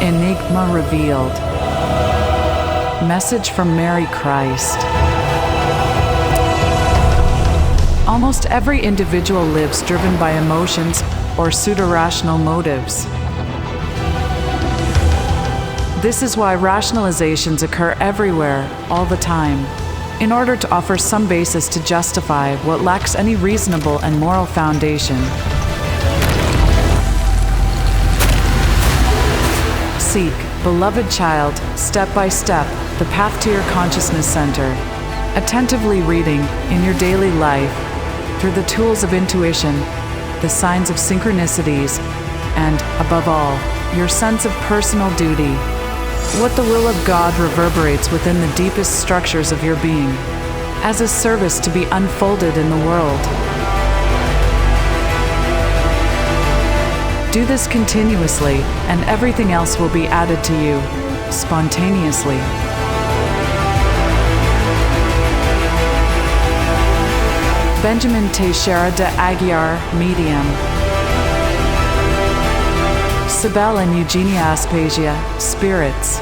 Enigma revealed. Message from Mary Christ. Almost every individual lives driven by emotions or pseudo-rational motives. This is why rationalizations occur everywhere, all the time, in order to offer some basis to justify what lacks any reasonable and moral foundation. Seek, beloved child, step by step, the path to your consciousness center, attentively reading, in your daily life, through the tools of intuition, the signs of synchronicities, and, above all, your sense of personal duty. What the will of God reverberates within the deepest structures of your being, as a service to be unfolded in the world. Do this continuously, and everything else will be added to you, spontaneously. Benjamin Teixeira de Aguiar, medium. Cibele and Eugênia-Aspásia, spirits.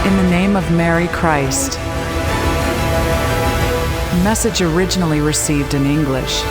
In the name of Mary Christ. Message originally received in English.